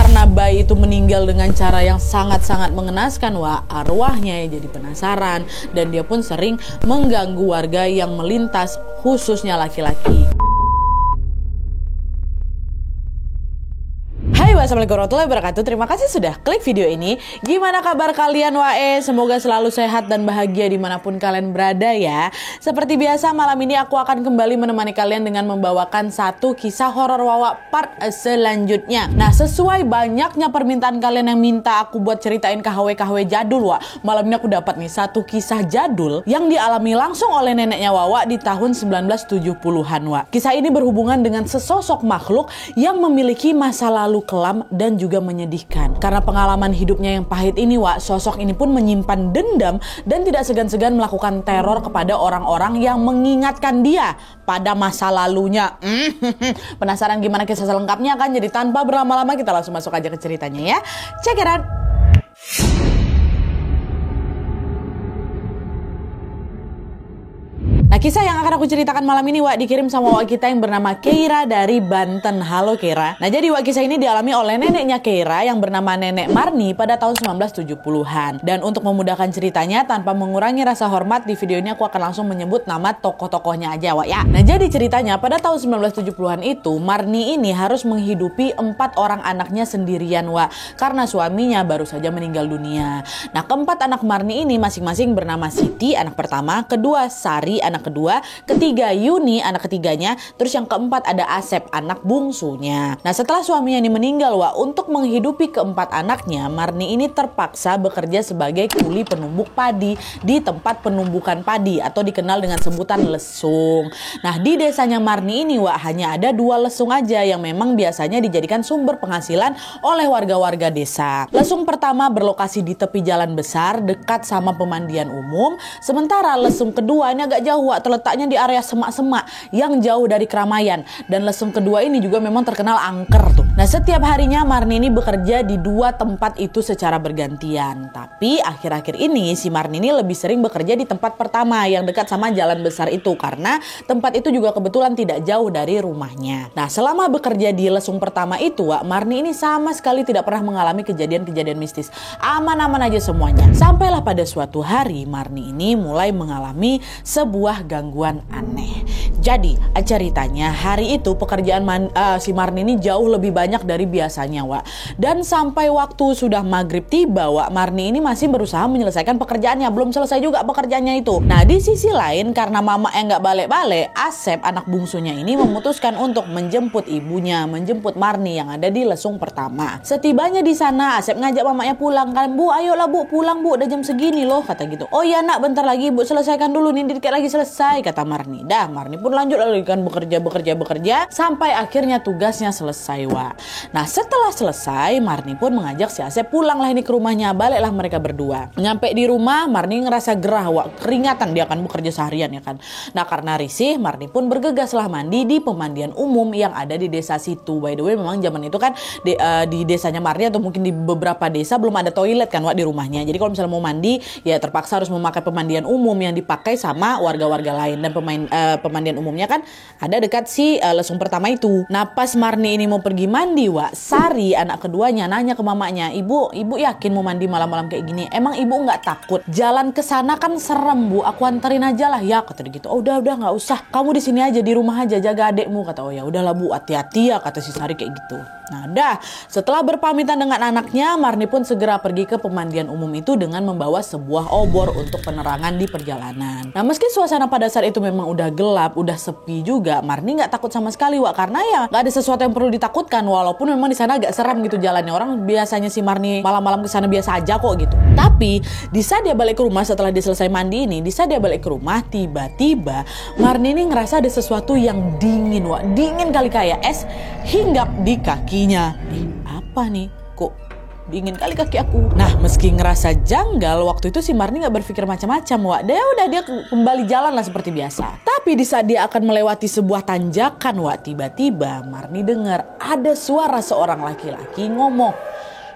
karena bayi itu meninggal dengan cara yang sangat-sangat mengenaskan, wah, arwahnya jadi penasaran dan dia pun sering mengganggu warga yang melintas, khususnya laki-laki. Assalamualaikum warahmatullahi wabarakatuh. Terima kasih sudah klik video ini. Gimana kabar kalian wae? Semoga selalu sehat dan bahagia dimanapun kalian berada ya. Seperti biasa malam ini aku akan kembali menemani kalian dengan membawakan satu kisah horor wawa part selanjutnya. Nah, sesuai banyaknya permintaan kalian yang minta aku buat ceritain KHW-KHW jadul, wak, malam ini aku dapat nih satu kisah jadul yang dialami langsung oleh neneknya Wawa di tahun 1970-an, wak. Kisah ini berhubungan dengan sesosok makhluk yang memiliki masa lalu kelam dan juga menyedihkan. Karena pengalaman hidupnya yang pahit ini, wak, sosok ini pun menyimpan dendam dan tidak segan-segan melakukan teror kepada orang-orang yang mengingatkan dia pada masa lalunya. Penasaran gimana kisah selengkapnya kan? Jadi tanpa berlama-lama kita langsung masuk aja ke ceritanya ya. Check it out. Nah, kisah yang akan aku ceritakan malam ini, wak, dikirim sama wak kita yang bernama Keira dari Banten. Halo Keira. Nah, jadi wak, kisah ini dialami oleh neneknya Keira yang bernama Nenek Marni pada tahun 1970-an. Dan untuk memudahkan ceritanya tanpa mengurangi rasa hormat, di video ini aku akan langsung menyebut nama tokoh-tokohnya aja, wak ya. Nah, jadi ceritanya pada tahun 1970-an itu Marni ini harus menghidupi 4 orang anaknya sendirian, wak, karena suaminya baru saja meninggal dunia. Nah, keempat anak Marni ini masing-masing bernama Siti, anak pertama, kedua Sari, anak kedua, ketiga Yuni, anak ketiganya, terus yang keempat ada Asep, anak bungsunya. Nah, setelah suaminya ini meninggal, wak, untuk menghidupi keempat anaknya, Marni ini terpaksa bekerja sebagai kuli penumbuk padi di tempat penumbukan padi atau dikenal dengan sebutan lesung. Nah, di desanya Marni ini, wak, hanya ada 2 lesung aja yang memang biasanya dijadikan sumber penghasilan oleh warga-warga desa. Lesung pertama berlokasi di tepi jalan besar dekat sama pemandian umum, sementara lesung kedua ini agak jauh, wak, terletaknya di area semak-semak yang jauh dari keramaian. Dan lesung kedua ini juga memang terkenal angker tuh. Nah, setiap harinya Marni ini bekerja di 2 tempat itu secara bergantian. Tapi akhir-akhir ini si Marni ini lebih sering bekerja di tempat pertama yang dekat sama jalan besar itu karena tempat itu juga kebetulan tidak jauh dari rumahnya. Nah, selama bekerja di lesung pertama itu, wak, Marni ini sama sekali tidak pernah mengalami kejadian-kejadian mistis. Aman-aman aja semuanya. Sampailah pada suatu hari Marni ini mulai mengalami sebuah gangguan aneh. Jadi ceritanya hari itu pekerjaan si Marni ini jauh lebih banyak dari biasanya, wak. Dan sampai waktu sudah maghrib tiba, wak, Marni ini masih berusaha menyelesaikan pekerjaannya. Belum selesai juga pekerjaannya itu. Nah, di sisi lain karena mama yang nggak balik-balik, Asep anak bungsunya ini memutuskan untuk menjemput ibunya, menjemput Marni yang ada di lesung pertama. Setibanya di sana, Asep ngajak mamanya pulang kan. Bu, ayolah bu, pulang bu, udah jam segini loh, kata gitu. Oh iya nak, bentar lagi bu, selesaikan dulu nih, dikit lagi selesai, kata Marni. Dah, Marni pun lanjut lagi kan bekerja sampai akhirnya tugasnya selesai, wak. Nah, setelah selesai Marni pun mengajak si Asep pulanglah ini ke rumahnya. Baliklah mereka berdua. Nyampe di rumah Marni ngerasa gerah, wak, keringatan, dia akan bekerja seharian ya kan. Nah, karena risih Marni pun bergegaslah mandi di pemandian umum yang ada di desa situ. By the way, memang zaman itu kan di desanya Marni atau mungkin di beberapa desa belum ada toilet kan, wak, di rumahnya. Jadi kalau misalnya mau mandi ya terpaksa harus memakai pemandian umum yang dipakai sama warga-warga lain. Dan pemandian umumnya kan ada dekat si lesung pertama itu. Nah, pas Marni ini mau pergi mandi, wak, Sari anak keduanya nanya ke mamanya, ibu yakin mau mandi malam-malam kayak gini? Emang ibu nggak takut? Jalan ke sana kan serem bu, aku anterin aja lah ya, kata dia gitu. Oh, udah nggak usah, kamu di sini aja, di rumah aja jaga adekmu, kata. Oh ya udahlah bu, hati-hati ya, kata si Sari kayak gitu. Nah, setelah berpamitan dengan anaknya, Marni pun segera pergi ke pemandian umum itu dengan membawa sebuah obor untuk penerangan di perjalanan. Nah, meski suasana pada saat itu memang udah gelap, udah sepi juga, Marni nggak takut sama sekali, wak, karena ya nggak ada sesuatu yang perlu ditakutkan. Walaupun memang di sana agak seram gitu jalannya. Orang biasanya si Marni malam-malam ke sana biasa aja kok gitu. Tapi di saat dia balik ke rumah setelah dia selesai mandi ini, di saat dia balik ke rumah, tiba-tiba Marni ini ngerasa ada sesuatu yang dingin, wak, dingin kali kayak es hinggap di kakinya. Apa nih? Kok dingin kali kaki aku? Nah, meski ngerasa janggal, waktu itu si Marni nggak berpikir macam-macam, wak. Dia kembali jalan lah seperti biasa. Tapi di saat dia akan melewati sebuah tanjakan, wak, tiba-tiba Marni dengar ada suara seorang laki-laki ngomong,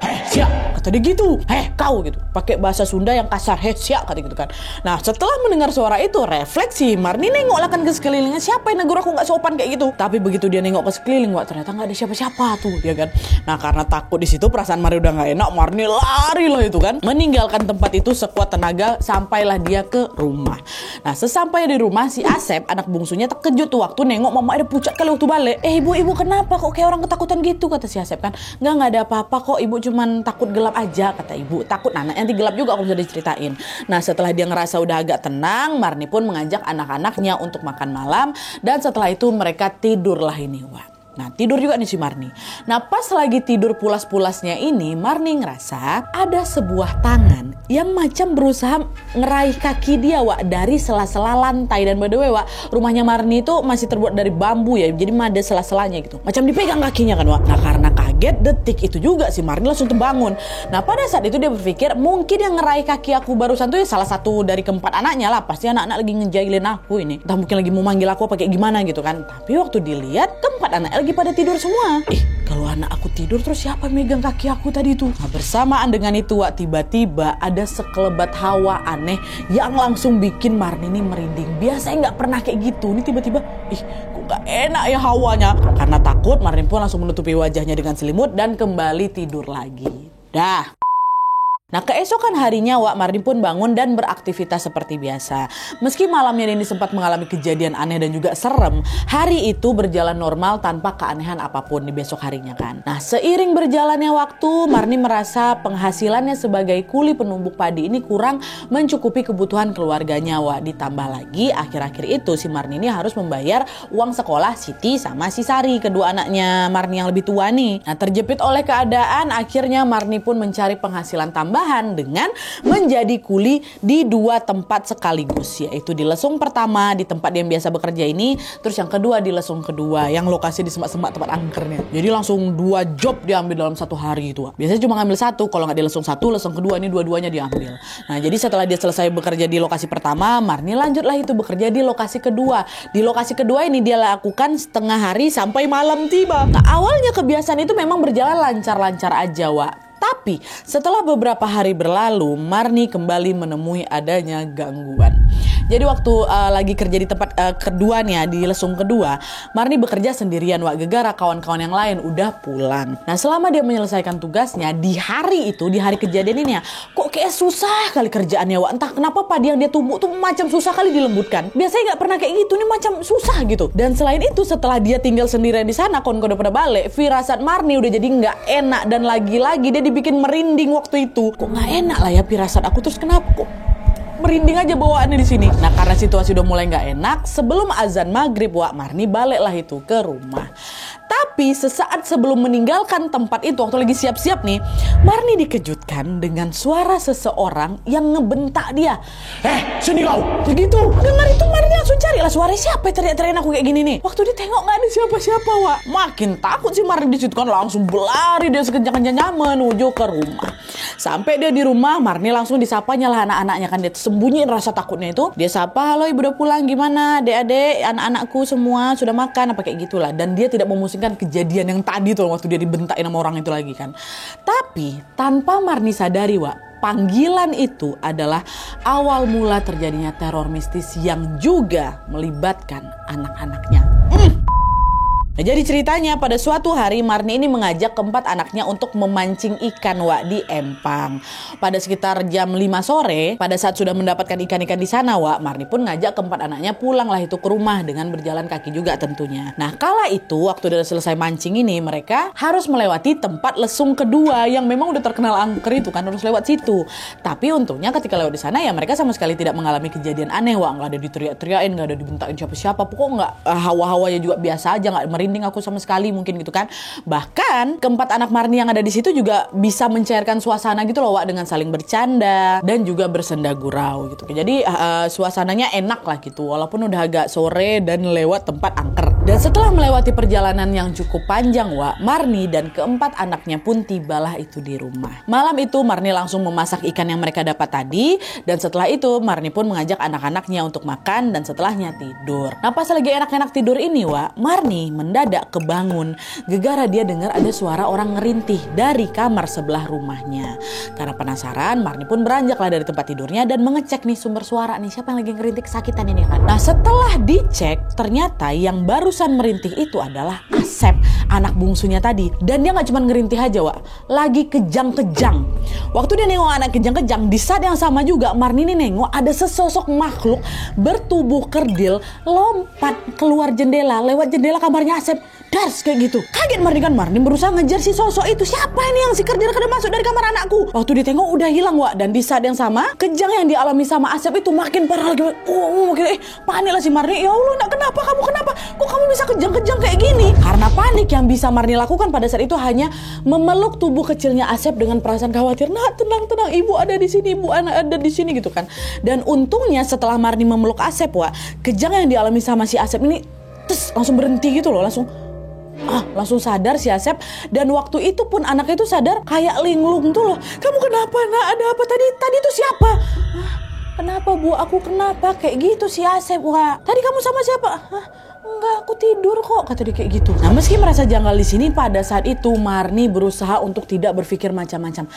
"Hei siap, kata dia gitu. Kau gitu, pakai bahasa Sunda yang kasar, siap, kata gitu kan. Nah setelah mendengar suara itu, refleksi Marni nengok lah kan ke sekelilingnya, siapa yang negur aku nggak sopan kayak gitu. Tapi begitu dia nengok ke sekeliling, wah ternyata nggak ada siapa-siapa tuh, ya kan. Nah karena takut di situ, perasaan Marni udah nggak enak, Marni lari lah itu kan, meninggalkan tempat itu sekuat tenaga, sampailah dia ke rumah. Nah sesampai di rumah, si Asep anak bungsunya terkejut tuh waktu nengok mama ada pucat kali waktu balik. Ibu kenapa kok kayak orang ketakutan gitu, kata si Asep kan. Nggak ada apa-apa kok, ibu cuman takut gelap aja, kata ibu. Takut anak nanti gelap juga, aku bisa diceritain. Nah setelah dia ngerasa udah agak tenang, Marni pun mengajak anak-anaknya untuk makan malam, dan setelah itu mereka tidurlah ini, wah. Nah tidur juga nih si Marni. Nah pas lagi tidur pulas-pulasnya ini, Marni ngerasa ada sebuah tangan yang macam berusaha ngeraih kaki dia, wak, dari sela-sela lantai. Dan by the way, wak, rumahnya Marni itu masih terbuat dari bambu ya, jadi ada sela-selanya gitu, macam dipegang kakinya kan, wak. Nah karena kaget, detik itu juga si Marni langsung terbangun. Nah pada saat itu dia berpikir, mungkin yang ngeraih kaki aku barusan tuh ya salah satu dari keempat anaknya lah. Pasti anak-anak lagi ngejailin aku ini, entah mungkin lagi mau manggil aku apa kayak gimana gitu kan. Tapi waktu dilihat, keempat anak lagi pada tidur semua. Kalau anak aku tidur terus siapa megang kaki aku tadi itu? Nah bersamaan dengan itu, wak, tiba-tiba ada sekelebat hawa aneh yang langsung bikin Marni ini merinding. Biasanya nggak pernah kayak gitu. Ini tiba-tiba, kok gak enak ya hawanya. Karena takut, Marni pun langsung menutupi wajahnya dengan selimut dan kembali tidur lagi. Dah. Nah keesokan harinya, wak, Marni pun bangun dan beraktivitas seperti biasa. Meski malamnya ini sempat mengalami kejadian aneh dan juga serem, hari itu berjalan normal tanpa keanehan apapun di besok harinya kan. Nah seiring berjalannya waktu, Marni merasa penghasilannya sebagai kuli penumbuk padi ini kurang mencukupi kebutuhan keluarganya, wak. Ditambah lagi akhir-akhir itu si Marni ini harus membayar uang sekolah Siti sama si Sari, kedua anaknya Marni yang lebih tua nih. Nah terjepit oleh keadaan, akhirnya Marni pun mencari penghasilan tambahan dengan menjadi kuli di dua tempat sekaligus, yaitu di lesung pertama di tempat dia yang biasa bekerja ini, terus yang kedua di lesung kedua yang lokasi di semak-semak tempat angkernya. Jadi langsung 2 job diambil dalam satu hari itu. Biasanya cuma ngambil satu, kalau nggak di lesung satu, lesung kedua ini dua-duanya diambil. Nah jadi setelah dia selesai bekerja di lokasi pertama, Marni lanjutlah itu bekerja di lokasi kedua. Di lokasi kedua ini dia lakukan setengah hari sampai malam tiba. Nah awalnya kebiasaan itu memang berjalan lancar-lancar aja, wak. Tapi setelah beberapa hari berlalu, Marni kembali menemui adanya gangguan. Jadi waktu lagi kerja di tempat kedua nih ya, di lesung kedua, Marni bekerja sendirian, wak, gegara kawan-kawan yang lain udah pulang. Nah selama dia menyelesaikan tugasnya di hari itu, di hari kejadian ini ya, kok kayak susah kali kerjaannya, wak. Entah kenapa padi yang dia tumbuk tuh macam susah kali dilembutkan. Biasanya nggak pernah kayak gitu, nih macam susah gitu. Dan selain itu setelah dia tinggal sendirian di sana, kawan-kawan udah pada balik, firasat Marni udah jadi nggak enak, dan lagi-lagi dia dibikin merinding waktu itu. Kok nggak enak lah ya firasat aku, terus kenapa kok merinding aja bawaannya di sini. Nah karena situasi udah mulai nggak enak, sebelum azan maghrib, wak, Marni baliklah itu ke rumah. Tapi sesaat sebelum meninggalkan tempat itu, waktu lagi siap-siap nih, Marni dikejutkan dengan suara seseorang yang ngebentak dia. Sini kau! Begitu dengar itu, Marni langsung cari lah suara siapa yang teriak-teriakin aku kayak gini nih. Waktu dia tengok nggak ada siapa-siapa, wak. Makin takut si Marni di situ kan, langsung berlari dia sekencang-kencangnya menuju ke rumah. Sampai dia di rumah, Marni langsung disapanya lah anak-anaknya kan, dia sembunyiin rasa takutnya itu. Dia sapa, halo ibu udah pulang, gimana adik-adik, anak-anakku semua sudah makan, apa kayak gitulah. Dan dia tidak memusingkan kejadian yang tadi tuh waktu dia dibentain sama orang itu lagi kan. Tapi tanpa Marni sadari, wak, panggilan itu adalah awal mula terjadinya teror mistis yang juga melibatkan anak-anaknya. Nah, jadi ceritanya pada suatu hari Marni ini mengajak keempat anaknya untuk memancing ikan, wak, di empang. Pada sekitar jam 5 sore, pada saat sudah mendapatkan ikan-ikan di sana, wak, Marni pun ngajak keempat anaknya pulanglah itu ke rumah dengan berjalan kaki juga tentunya. Nah kala itu waktu udah selesai mancing ini, mereka harus melewati tempat lesung kedua yang memang udah terkenal angker itu kan, harus lewat situ. Tapi untungnya ketika lewat di sana ya mereka sama sekali tidak mengalami kejadian aneh, wak. Nggak ada diteriak-teriakin, nggak ada dibentakin siapa-siapa, pokoknya nggak, hawa-hawanya juga biasa aja, nggak merinding aku sama sekali mungkin gitu kan. Bahkan keempat anak Marni yang ada di situ juga bisa mencairkan suasana gitu loh, wak, dengan saling bercanda dan juga bersenda gurau gitu. Jadi suasananya enak lah gitu walaupun udah agak sore dan lewat tempat angker. Dan setelah melewati perjalanan yang cukup panjang, wak, Marni dan keempat anaknya pun tibalah itu di rumah. Malam itu Marni langsung memasak ikan yang mereka dapat tadi, dan setelah itu Marni pun mengajak anak-anaknya untuk makan dan setelahnya tidur. Nah pas lagi enak-enak tidur ini, wak, Marni mendadak kebangun. Gegara dia dengar ada suara orang ngerintih dari kamar sebelah rumahnya. Karena penasaran, Marni pun beranjaklah dari tempat tidurnya dan mengecek nih sumber suara nih, siapa yang lagi ngerintih kesakitan ini kan. Nah setelah dicek, ternyata yang barusan merintih itu adalah Asep, anak bungsunya tadi. Dan dia gak cuma ngerintih aja Wak, lagi kejang-kejang. Waktu dia nengok anak kejang-kejang, di saat yang sama juga Marni ini nengok ada sesosok makhluk bertubuh kerdil lompat keluar jendela, lewat jendela kamarnya Asep. Dars kayak gitu. Kaget Marni kan, Marni berusaha ngejar si sosok itu. Siapa ini yang si kerdil kada masuk dari kamar anakku? Waktu ditengok udah hilang Wak. Dan di saat yang sama, kejang yang dialami sama Asep itu makin parah lagi. Makin panik lah si Marni. Ya Allah, nak kenapa kamu, kenapa? Kok kamu bisa kejang-kejang kayak gini? Karena panik yang bisa Marni lakukan pada saat itu hanya memeluk tubuh kecilnya Asep dengan perasaan khawatir. Nah tenang, ibu ada di sini, ibu anak ada di sini gitu kan. Dan untungnya setelah Marni memeluk Asep Wak, kejang yang dialami sama si Asep ini langsung berhenti gitu loh, langsung sadar si Asep. Dan waktu itu pun anaknya itu sadar kayak linglung tuh loh. Kamu kenapa nak? Ada apa tadi? Tadi itu siapa? Kenapa bu? Aku kenapa? Kayak gitu si Asep Wak. Tadi kamu sama siapa? Enggak, aku tidur kok, kata dia kayak gitu. Nah meski merasa janggal di sini, pada saat itu Marni berusaha untuk tidak berpikir macam-macam.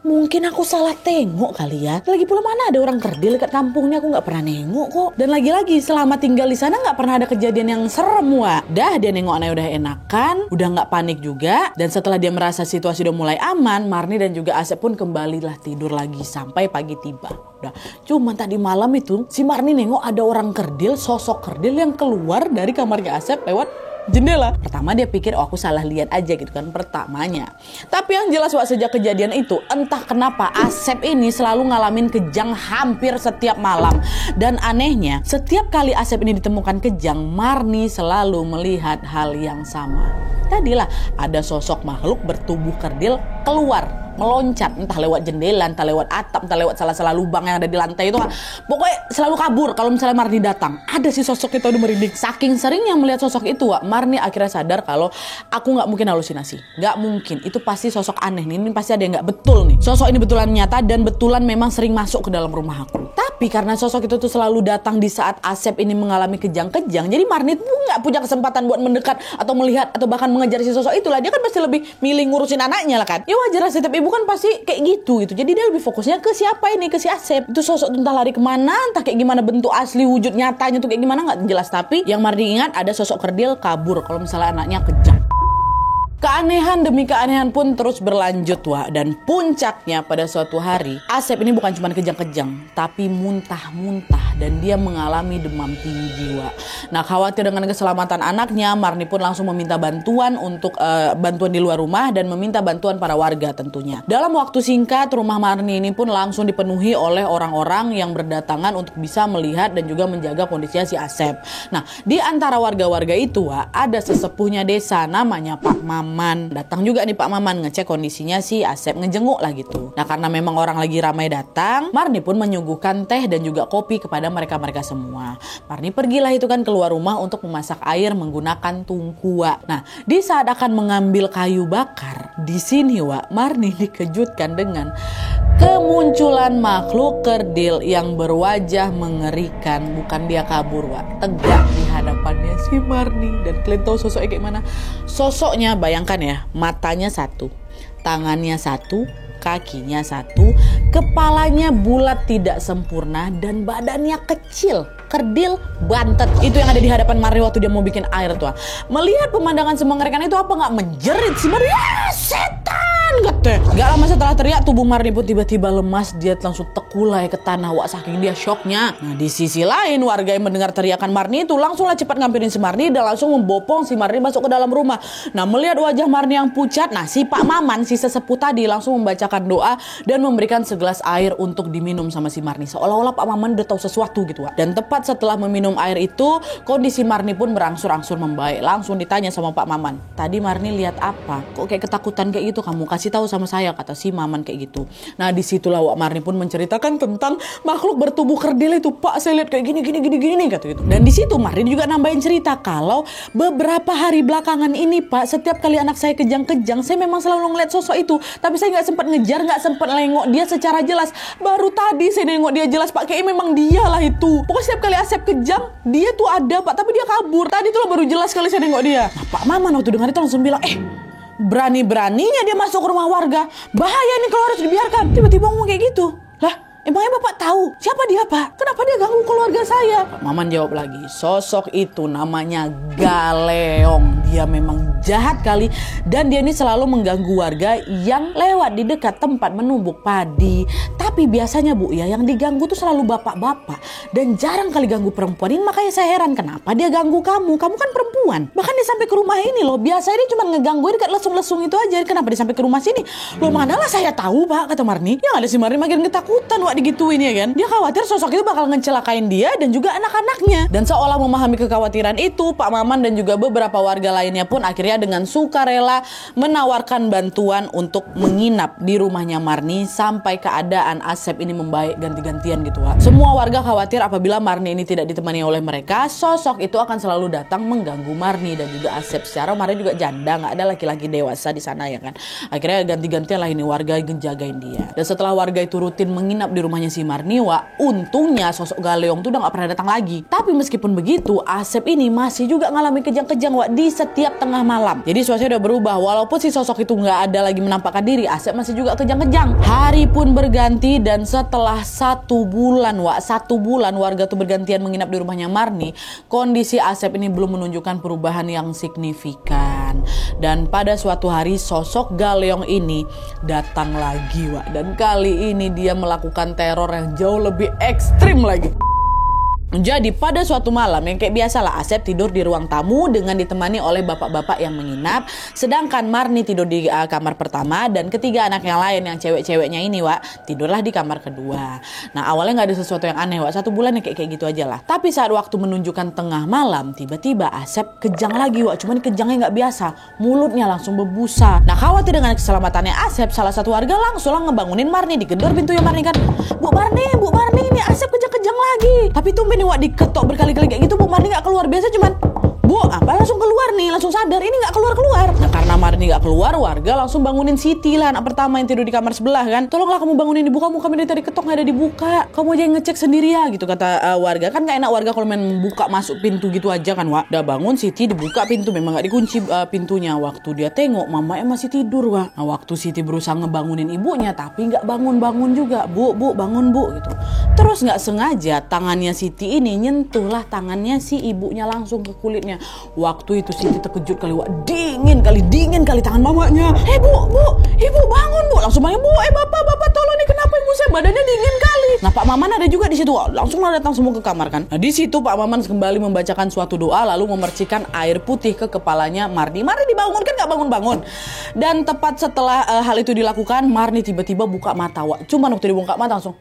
Mungkin aku salah tengok kali ya. Lagi pula mana ada orang kerdil dekat kampungnya, aku nggak pernah nengok kok. Dan lagi-lagi selama tinggal di sana nggak pernah ada kejadian yang serem Wak. Dah dia nengok anaknya udah enakan, udah nggak panik juga. Dan setelah dia merasa situasi udah mulai aman, Marni dan juga Asep pun kembalilah tidur lagi sampai pagi tiba. Udah. Cuman tadi malam itu si Marni nengok ada orang kerdil, sosok kerdil yang keluar dari kamarnya Asep lewat jendela. Pertama dia pikir aku salah lihat aja gitu kan pertamanya. Tapi yang jelas Wak, sejak kejadian itu entah kenapa Asep ini selalu ngalamin kejang hampir setiap malam. Dan anehnya setiap kali Asep ini ditemukan kejang, Marni selalu melihat hal yang sama. Tadilah ada sosok makhluk bertubuh kerdil keluar, meloncat entah lewat jendela, entah lewat atap, entah lewat salah-salah lubang yang ada di lantai itu kan. Pokoknya selalu kabur kalau misalnya Marni datang. Ada si sosok itu udah merinding. Saking seringnya melihat sosok itu Wak, Marni akhirnya sadar kalau aku gak mungkin halusinasi. Gak mungkin, itu pasti sosok aneh nih. Ini pasti ada yang gak betul nih. Sosok ini betulan nyata dan betulan memang sering masuk ke dalam rumah aku. Tapi karena sosok itu tuh selalu datang di saat Asep ini mengalami kejang-kejang, jadi Marni tuh gak punya kesempatan buat mendekat atau melihat atau bahkan mengejar si sosok itulah. Dia kan pasti lebih milih ngurusin anaknya lah kan. Ya wajar lah, setiap ibu kan pasti kayak gitu. Jadi dia lebih fokusnya ke siapa ini, ke si Asep. Itu sosok entah lari kemana, entah kayak gimana bentuk asli wujud nyatanya tuh kayak gimana gak jelas. Tapi yang Marni ingat ada sosok kerdil kabur kalau misalnya anaknya kejang. Keanehan demi keanehan pun terus berlanjut Wak. Dan puncaknya pada suatu hari, Asep ini bukan cuma kejang-kejang, tapi muntah-muntah dan dia mengalami demam tinggi Wak. Nah khawatir dengan keselamatan anaknya, Marni pun langsung meminta bantuan untuk bantuan di luar rumah dan meminta bantuan para warga tentunya. Dalam waktu singkat, rumah Marni ini pun langsung dipenuhi oleh orang-orang yang berdatangan untuk bisa melihat dan juga menjaga kondisinya si Asep. Nah di antara warga-warga itu Wak, ada sesepuhnya desa namanya Pak Maman. Datang juga nih Pak Maman ngecek kondisinya si Asep, ngejenguk lah gitu. Nah karena memang orang lagi ramai datang, Marni pun menyuguhkan teh dan juga kopi kepada mereka-mereka semua. Marni pergilah itu kan keluar rumah untuk memasak air menggunakan tungku Wak. Nah di saat akan mengambil kayu bakar, di sini Wak, Marni dikejutkan dengan kemunculan makhluk kerdil yang berwajah mengerikan. Bukan dia kabur Wak, tegak di hadapannya si Marni. Dan kalian tahu sosoknya kayak mana? Sosoknya bayangkan ya, matanya satu, tangannya satu, kakinya satu, kepalanya bulat tidak sempurna dan badannya kecil, kerdil, bantet. Itu yang ada di hadapan Marni waktu dia mau bikin air tuh. Melihat pemandangan semengerikan itu, apa nggak menjerit si Marni? Ya, setan! Gak lama setelah teriak, tubuh Marni pun tiba-tiba lemas. Dia langsung tekulai ke tanah Wak, saking dia syoknya. Nah di sisi lain, warga yang mendengar teriakan Marni itu langsunglah cepat ngampirin si Marni dan langsung membopong si Marni masuk ke dalam rumah. Nah melihat wajah Marni yang pucat, nah si Pak Maman, si sesepuh tadi langsung membacakan doa dan memberikan segelas air untuk diminum sama si Marni. Seolah-olah Pak Maman udah tahu sesuatu gitu Wak. Dan tepat setelah meminum air itu, kondisi Marni pun berangsur-angsur membaik. Langsung ditanya sama Pak Maman, tadi Marni lihat apa? Kok kayak ketakutan kayak gitu? Kamu kasih kasih tahu sama saya, kata si Maman kayak gitu. Nah disitulah Wak Marni pun menceritakan tentang makhluk bertubuh kerdil itu. Pak, saya lihat kayak gini kata gitu. Dan di situ Marni juga nambahin cerita kalau beberapa hari belakangan ini Pak, setiap kali anak saya kejang-kejang, saya memang selalu ngeliat sosok itu, tapi saya nggak sempat ngejar, nggak sempat nengok dia secara jelas. Baru tadi saya nengok dia jelas Pak, kayaknya memang dia lah itu. Pokoknya setiap kali Asep kejang, dia tuh ada Pak, tapi dia kabur. Tadi tuh baru jelas kali saya nengok dia. Nah Pak Maman waktu dengar itu langsung bilang, berani-beraninya dia masuk ke rumah warga. Bahaya nih kalau harus dibiarkan. Tiba-tiba ngomong kayak gitu. Lah, emangnya Bapak tahu siapa dia Pak? Kenapa dia ganggu keluarga saya? Pak Maman jawab lagi, sosok itu namanya Galeong. Dia memang jahat kali dan dia ini selalu mengganggu warga yang lewat di dekat tempat menumbuk padi. Tapi biasanya Bu ya, yang diganggu tuh selalu bapak-bapak dan jarang kali ganggu perempuan. Ini makanya saya heran kenapa dia ganggu kamu. Kamu kan perempuan. Bahkan dia sampai ke rumah ini loh. Biasanya dia cuma ngegangguin dekat lesung-lesung itu aja. Kenapa dia sampai ke rumah sini? Loh manalah saya tahu Pak, kata Marni. Yang ada si Marni makin ketakutan Wak digituin ya kan. Dia khawatir sosok itu bakal ngecelakain dia dan juga anak-anaknya. Dan seolah memahami kekhawatiran itu, Pak Maman dan juga beberapa warga lainnya pun akhirnya dengan sukarela menawarkan bantuan untuk menginap di rumahnya Marni sampai keadaan Asep ini membaik ganti-gantian gitu Wak. Semua warga khawatir apabila Marni ini tidak ditemani oleh mereka, sosok itu akan selalu datang mengganggu Marni dan juga Asep. Secara Marni juga janda, nggak ada laki-laki dewasa di sana ya kan. Akhirnya ganti-gantian lah ini warga ngejagain dia. Dan setelah warga itu rutin menginap di rumahnya si Marni Wak, untungnya sosok Galeong tuh udah nggak pernah datang lagi. Tapi meskipun begitu, Asep ini masih juga ngalami kejang-kejang Wak di setiap tengah malam. Jadi suasana udah berubah. Walaupun si sosok itu nggak ada lagi menampakkan diri, Asep masih juga kejang-kejang. Hari pun berganti dan setelah 1 bulan Wak, 1 bulan warga tuh bergantian menginap di rumahnya Marni, kondisi Asep ini belum menunjukkan perubahan yang signifikan. Dan pada suatu hari sosok Galeong ini datang lagi Wak. Dan kali ini dia melakukan teror yang jauh lebih ekstrim lagi. Jadi pada suatu malam yang kayak biasalah Asep tidur di ruang tamu dengan ditemani oleh bapak-bapak yang menginap. Sedangkan Marni tidur di kamar pertama dan ketiga anak yang lain yang cewek-ceweknya ini Wak tidurlah di kamar kedua. Nah awalnya gak ada sesuatu yang aneh Wak, 1 bulan ya kayak gitu aja lah. Tapi saat waktu menunjukkan tengah malam tiba-tiba Asep kejang lagi Wak. Cuman kejangnya gak biasa, mulutnya langsung berbusa. Nah khawatir dengan keselamatannya Asep, salah satu warga langsung ngebangunin Marni, digedor pintunya Marni kan. Bu Marni ini Asep kejang-kejang lagi. Tapi tumben Wak diketok berkali-kali kayak gitu Bu Marni gak keluar. Biasa cuman Bu apa langsung keluar nih, langsung sadar. Ini gak keluar-keluar. Nah karena Marni gak keluar, warga langsung bangunin Siti lah, anak pertama yang tidur di kamar sebelah kan. Tolonglah kamu bangunin ibu kamu dari tadi ketok gak ada dibuka. Kamu aja yang ngecek sendiri ya gitu kata warga. Kan gak enak warga kalau main buka masuk pintu gitu aja kan Wak. Udah bangun Siti dibuka pintu, memang gak dikunci pintunya. Waktu dia tengok mamanya masih tidur Wak. Nah waktu Siti berusaha ngebangunin ibunya tapi gak bangun-bangun juga. Bu bangun Bu gitu. Terus gak sengaja tangannya Siti ini nyentuh lah tangannya si ibunya langsung ke kulitnya. Waktu itu Siti terkejut kali Wak. Dingin kali tangan mamanya. Bu, ibu bangun Bu. Langsung bangun Bu. Bapak tolong nih, kenapa ibu saya badannya dingin kali. Nah Pak Maman ada juga di situ Wak. Langsung datang semua ke kamar kan. Nah di situ Pak Maman kembali membacakan suatu doa lalu memercikan air putih ke kepalanya Marni. Marni dibangunkan gak bangun-bangun. Dan tepat setelah hal itu dilakukan, Marni tiba-tiba buka mata Wak. Cuman waktu dia buka mata langsung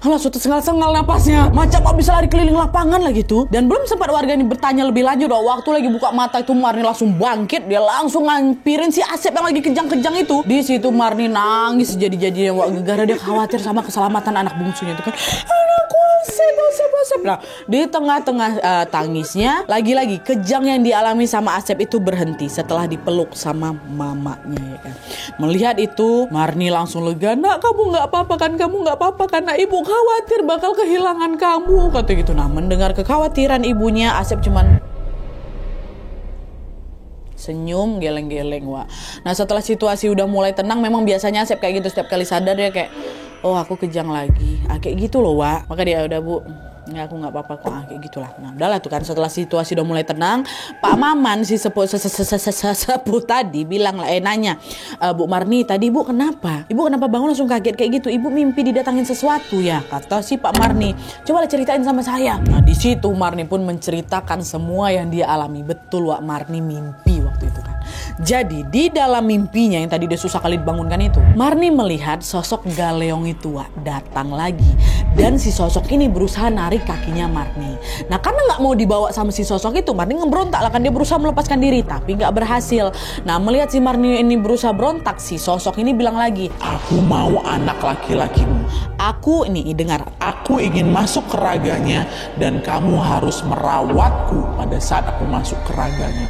langsung tersengal-sengal napasnya, macam mau bisa lari keliling lapangan lah gitu. Dan belum sempat warga ini bertanya lebih lanjut waktu lagi buka mata itu Marni langsung bangkit, dia langsung ngampirin si Asep yang lagi kejang-kejang itu. Di situ Marni nangis jadi-jadinya Wak, gara-gara dia khawatir sama keselamatan anak bungsunya itu kan. Anakku Asep. Nah di tengah-tengah tangisnya lagi-lagi kejang yang dialami sama Asep itu berhenti setelah dipeluk sama mamanya ya kan. Melihat itu Marni langsung lega. Nak kamu nggak apa-apa kan, kamu nggak apa-apa karena ibu khawatir bakal kehilangan kamu kata gitu. Nah mendengar kekhawatiran ibunya Asep cuman senyum geleng-geleng Wak. Nah setelah situasi udah mulai tenang, memang biasanya Asep kayak gitu setiap kali sadar dia kayak oh aku kejang lagi kayak gitu loh Wak. Maka dia udah Bu ya aku nggak apa-apa kok kayak gitulah. Nah udahlah tuh kan setelah situasi udah mulai tenang, Pak Maman si sepuh tadi bilang lah nanya Bu Marni tadi Bu kenapa? Ibu kenapa bangun langsung kaget kayak gitu? Ibu mimpi didatangin sesuatu ya? Kata si Pak Marni. Coba ceritain sama saya. Nah di situ Marni pun menceritakan semua yang dia alami. Betul Wak, Marni mimpi waktu itu kan. Jadi di dalam mimpinya yang tadi dia susah kali dibangunkan itu, Marni melihat sosok Galeong itu datang lagi. Dan si sosok ini berusaha narik kakinya Marni. Nah karena nggak mau dibawa sama si sosok itu, Marni ngeberontak lah kan, dia berusaha melepaskan diri tapi nggak berhasil. Nah melihat si Marni ini berusaha berontak, si sosok ini bilang lagi, Aku mau anak laki-lakimu. aku ini dengar, Aku ingin masuk ke raganya dan kamu harus merawatku pada saat aku masuk ke raganya.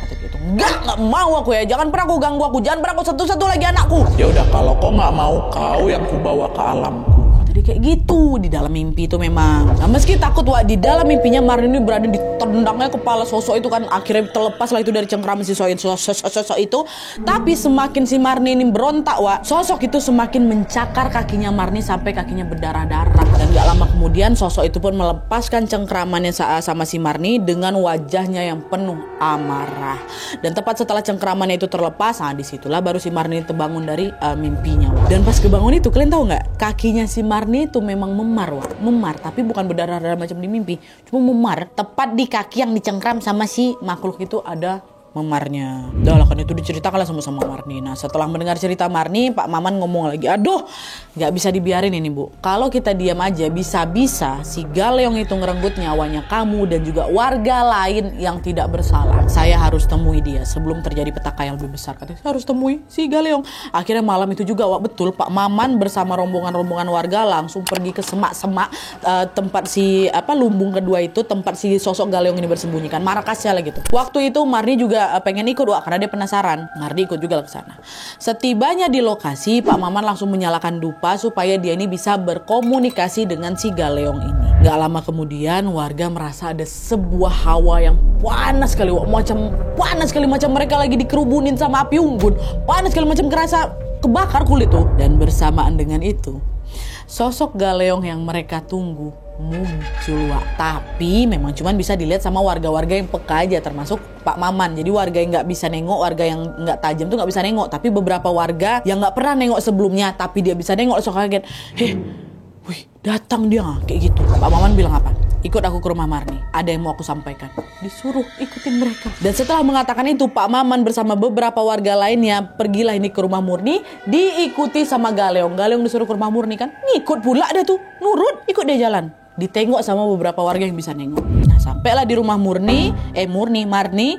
nggak mau aku ya, jangan pernah kau ganggu aku, jangan pernah kau satu-satu lagi anakku. Ya udah, kalau kau nggak mau, kau yang kubawa ke alamku. Jadi kayak gitu di dalam mimpi itu memang. Nah meski takut di dalam mimpinya Marni ini berada di tendangnya kepala sosok itu kan, akhirnya terlepas lah itu dari cengkraman si sosok itu. Tapi semakin si Marni ini berontak sosok itu semakin mencakar kakinya Marni sampai kakinya berdarah-darah. Dan gak lama kemudian sosok itu pun melepaskan cengkramannya sama si Marni dengan wajahnya yang penuh amarah. Dan tepat setelah cengkramannya itu terlepas, nah disitulah baru si Marni terbangun dari mimpinya. Dan pas kebangun itu kalian tahu nggak, kakinya si Marni itu memang memar, tapi bukan berdarah-darah macam di mimpi, cuma memar tepat di kaki yang dicengkram sama si makhluk itu ada memarnya. Dah lah kan itu diceritakan lah sama Marni. Nah setelah mendengar cerita Marni, Pak Maman ngomong lagi, aduh nggak bisa dibiarin ini Bu. Kalau kita diam aja bisa-bisa si Galeong itu ngerenggut nyawanya kamu dan juga warga lain yang tidak bersalah. Saya harus temui dia sebelum terjadi petaka yang lebih besar. Katanya saya harus temui si Galeong. Akhirnya malam itu juga betul Pak Maman bersama rombongan-rombongan warga langsung pergi ke semak-semak tempat si lumbung kedua itu, tempat si sosok Galeong ini bersembunyikan. Markasnya lah gitu. Waktu itu Marni juga pengen ikut karena dia penasaran. Marni ikut juga ke sana. Setibanya di lokasi, Pak Maman langsung menyalakan dupa supaya dia ini bisa berkomunikasi dengan si Galeong ini. Gak lama kemudian warga merasa ada sebuah hawa yang panas sekali, macam mereka lagi dikerubunin sama api unggun. Panas sekali, macam kerasa kebakar kulit tuh. Dan bersamaan dengan itu, sosok Galeong yang mereka tunggu muncul tapi memang cuma bisa dilihat sama warga-warga yang peka aja, termasuk Pak Maman. Jadi warga yang nggak bisa nengok, warga yang nggak tajam tuh nggak bisa nengok, tapi beberapa warga yang nggak pernah nengok sebelumnya tapi dia bisa nengok langsung kaget, wih datang dia kayak gitu. Pak Maman bilang apa? Ikut aku ke rumah Marni, ada yang mau aku sampaikan. Disuruh ikutin mereka. Dan setelah mengatakan itu, Pak Maman bersama beberapa warga lainnya pergilah ini ke rumah Murni, diikuti sama Galeong. Galeong disuruh ke rumah Murni kan, ngikut pula dia tuh, nurut, ikut dia jalan. Ditengok sama beberapa warga yang bisa nengok. Nah, sampailah di rumah Marni,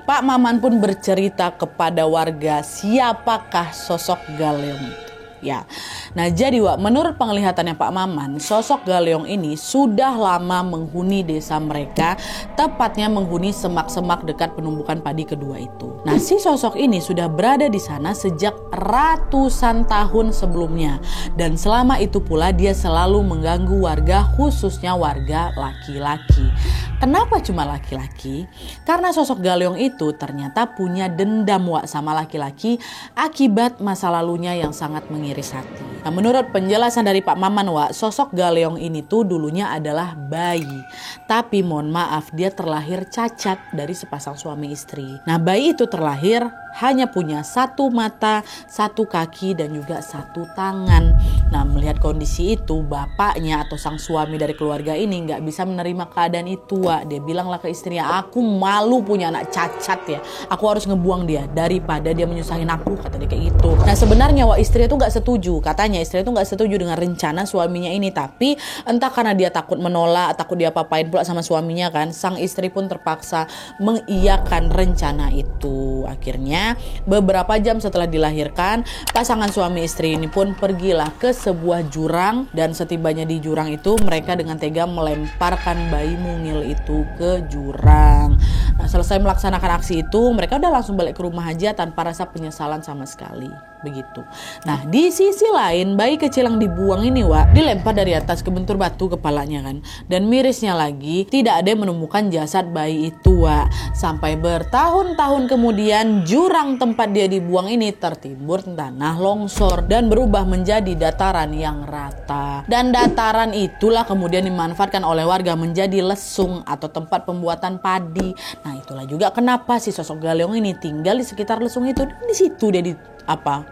Pak Maman pun bercerita kepada warga siapakah sosok Galeong itu. Ya, nah jadi menurut penglihatannya Pak Maman, sosok Galeong ini sudah lama menghuni desa mereka, tepatnya menghuni semak-semak dekat penumbukan padi kedua itu. Nah si sosok ini sudah berada di sana sejak ratusan tahun sebelumnya, dan selama itu pula dia selalu mengganggu warga, khususnya warga laki-laki. Kenapa cuma laki-laki? Karena sosok Galeong itu ternyata punya dendam sama laki-laki akibat masa lalunya yang sangat mengiris hati. Nah, menurut penjelasan dari Pak Maman sosok Galeong ini tuh dulunya adalah bayi. Tapi mohon maaf, dia terlahir cacat dari sepasang suami istri. Nah bayi itu terlahir hanya punya satu mata, satu kaki, dan juga satu tangan. Nah melihat kondisi itu, bapaknya atau sang suami dari keluarga ini nggak bisa menerima keadaan itu. Dia bilanglah ke istrinya, aku malu punya anak cacat ya, aku harus ngebuang dia daripada dia menyusahin aku, kata dia kayak gitu. Nah sebenarnya istri itu nggak setuju, katanya istri itu nggak setuju dengan rencana suaminya ini, tapi entah karena dia takut menolak, takut dia apa-apain pula sama suaminya kan, sang istri pun terpaksa mengiyakan rencana itu. Akhirnya beberapa jam setelah dilahirkan, pasangan suami istri ini pun pergilah ke sebuah jurang, dan setibanya di jurang itu mereka dengan tega melemparkan bayi mungil itu ke jurang. Nah selesai melaksanakan aksi itu, mereka udah langsung balik ke rumah aja tanpa rasa penyesalan sama sekali. Begitu. Nah di sisi lain, bayi kecil yang dibuang ini dilempar dari atas ke bentur batu kepalanya kan. Dan mirisnya lagi, tidak ada yang menemukan jasad bayi itu sampai bertahun-tahun kemudian jurang tempat dia dibuang ini tertimbun tanah longsor dan berubah menjadi dataran yang rata. Dan dataran itulah kemudian dimanfaatkan oleh warga menjadi lesung atau tempat pembuatan padi. Nah itulah juga kenapa si sosok Galeong ini tinggal di sekitar lesung itu, dan di situ dia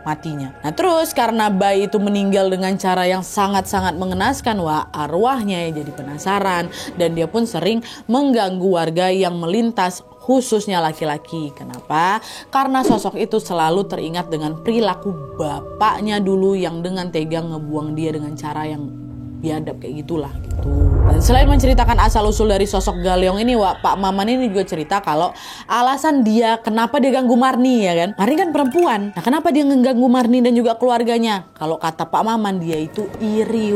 matinya. Nah terus karena bayi itu meninggal dengan cara yang sangat-sangat mengenaskan arwahnya jadi penasaran, dan dia pun sering mengganggu warga yang melintas, khususnya laki-laki. Kenapa? Karena sosok itu selalu teringat dengan perilaku bapaknya dulu yang dengan tega ngebuang dia dengan cara yang biadab kayak gitulah gitu. Dan selain menceritakan asal-usul dari sosok Galeong ini, Pak Maman ini juga cerita kalau alasan dia kenapa dia ganggu Marni ya kan. Marni kan perempuan. Nah, kenapa dia ngeganggu Marni dan juga keluarganya? Kalau kata Pak Maman, dia itu iri,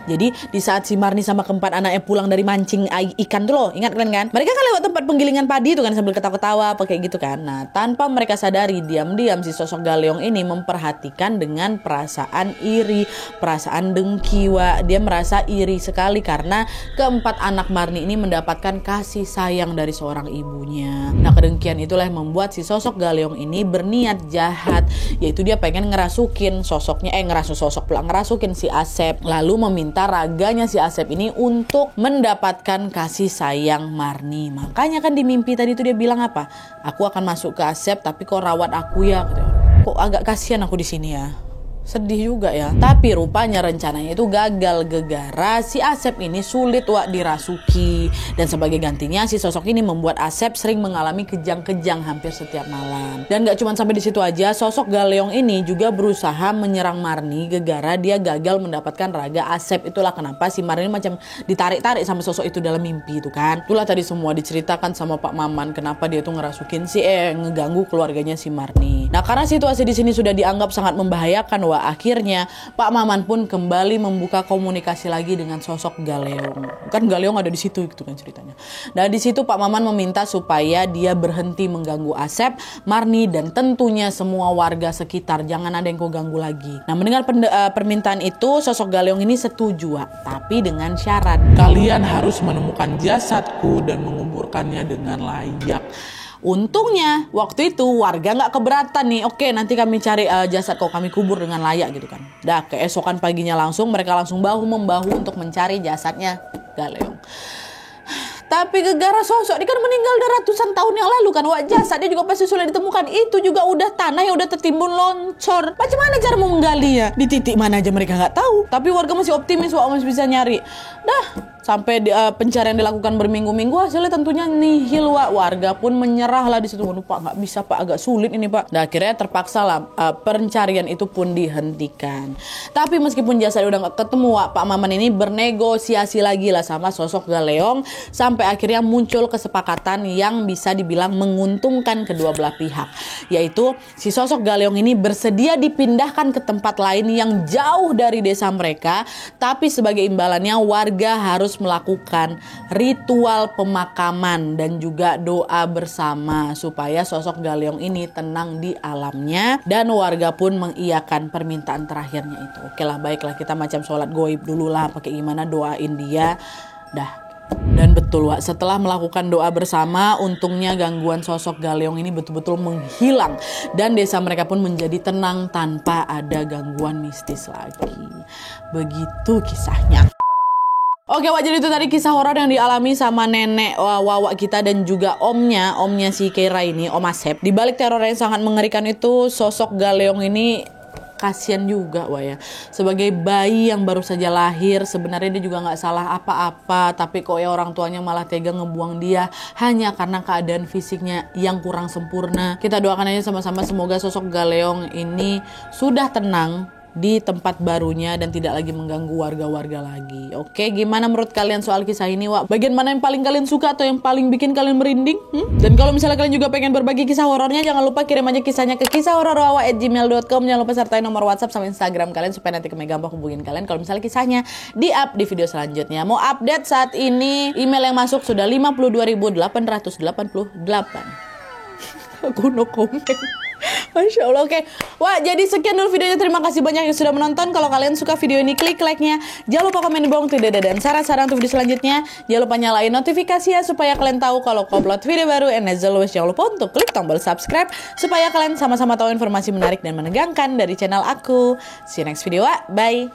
Jadi di saat si Marni sama keempat anaknya pulang dari mancing ikan tuh loh, ingat kalian kan? Mereka kan lewat tempat penggilingan padi itu kan sambil ketawa-ketawa pakai gitu kan. Nah, tanpa mereka sadari, diam-diam si sosok Galeong ini memperhatikan dengan perasaan iri, perasaan dengki, Dia merasa iri sekali karena keempat anak Marni ini mendapatkan kasih sayang dari seorang ibunya. Nah, kedengkian itulah yang membuat si sosok Galeong ini berniat jahat, yaitu dia pengen ngerasukin ngerasukin si Asep, lalu meminta raganya si Asep ini untuk mendapatkan kasih sayang Marni. Makanya kan di mimpi tadi itu dia bilang apa? Aku akan masuk ke Asep tapi kau rawat aku ya. Kok agak kasihan aku di sini ya. Sedih juga ya. Tapi rupanya rencananya itu gagal gegara si Asep ini sulit dirasuki. Dan sebagai gantinya si sosok ini membuat Asep sering mengalami kejang-kejang hampir setiap malam. Dan gak cuma sampai di situ aja, sosok Galeong ini juga berusaha menyerang Marni gegara dia gagal mendapatkan raga Asep. Itulah kenapa si Marni macam ditarik-tarik sama sosok itu dalam mimpi itu kan. Itulah tadi semua diceritakan sama Pak Maman kenapa dia tuh ngerasukin ngeganggu keluarganya si Marni. Nah, karena situasi di sini sudah dianggap sangat membahayakan, akhirnya Pak Maman pun kembali membuka komunikasi lagi dengan sosok Galeong. Kan Galeong ada di situ gitu kan ceritanya. Nah, di situ Pak Maman meminta supaya dia berhenti mengganggu Asep, Marni dan tentunya semua warga sekitar. Jangan ada yang kau ganggu lagi. Nah, mendengar permintaan itu sosok Galeong ini setuju, tapi dengan syarat. Kalian harus menemukan jasadku dan menguburkannya dengan layak. Untungnya waktu itu warga nggak keberatan nih. Oke, nanti kami cari jasad kau, kami kubur dengan layak gitu kan. Dah, keesokan paginya mereka langsung bahu-membahu untuk mencari jasadnya Galeong. Tapi gegara sosok dia kan meninggal udah ratusan tahun yang lalu kan. Jasadnya juga pasti sulit ditemukan. Itu juga udah tanah yang udah tertimbun longsor. Macam mana cara mau menggalinya? Di titik mana aja mereka nggak tahu. Tapi warga masih optimis, masih bisa nyari. Dah, sampai pencarian dilakukan berminggu-minggu, hasilnya tentunya nihil, Warga pun menyerah lah di situ. Pak, nggak bisa Pak, agak sulit ini Pak. Nah, akhirnya terpaksa lah pencarian itu pun dihentikan. Tapi meskipun jasad udah nggak ketemu, Pak Maman ini bernegosiasi lagi lah sama sosok Galeong sampai akhirnya muncul kesepakatan yang bisa dibilang menguntungkan kedua belah pihak, yaitu si sosok Galeong ini bersedia dipindahkan ke tempat lain yang jauh dari desa mereka, tapi sebagai imbalannya warga harus melakukan ritual pemakaman dan juga doa bersama supaya sosok Galeong ini tenang di alamnya, dan warga pun mengiyakan permintaan terakhirnya itu. Oke lah, baiklah, kita macam sholat goib dulu lah, pakai gimana doain dia. Dah. Dan betul, setelah melakukan doa bersama, untungnya gangguan sosok Galeong ini betul-betul menghilang dan desa mereka pun menjadi tenang tanpa ada gangguan mistis lagi. Begitu kisahnya. Oke, jadi itu tadi kisah horor yang dialami sama nenek Wawa kita dan juga omnya si Keira ini, Om Asep. Di balik teror yang sangat mengerikan itu, sosok Galeong ini kasian juga ya. Sebagai bayi yang baru saja lahir, sebenarnya dia juga nggak salah apa-apa, tapi kok ya orang tuanya malah tega ngebuang dia hanya karena keadaan fisiknya yang kurang sempurna. Kita doakan aja sama-sama semoga sosok Galeong ini sudah tenang di tempat barunya dan tidak lagi mengganggu warga-warga lagi. Oke, gimana menurut kalian soal kisah ini, Bagian mana yang paling kalian suka atau yang paling bikin kalian merinding? Dan kalau misalnya kalian juga pengen berbagi kisah horornya, jangan lupa kirim aja kisahnya ke kisahhororwawa@gmail.com. Jangan lupa sertai nomor WhatsApp sama Instagram kalian supaya nanti kami gampang hubungin kalian kalau misalnya kisahnya di-up di video selanjutnya. Mau update saat ini, email yang masuk sudah 52.888. Aku no comment. Masya Allah, oke. Jadi sekian dulu videonya. Terima kasih banyak yang sudah menonton. Kalau kalian suka video ini, klik like-nya. Jangan lupa komen di bawah untuk ide dan saran-saran untuk video selanjutnya. Jangan lupa nyalain notifikasi ya, supaya kalian tahu kalau aku upload video baru. And as always, jangan lupa untuk klik tombol subscribe supaya kalian sama-sama tahu informasi menarik dan menegangkan dari channel aku. See you next video, bye.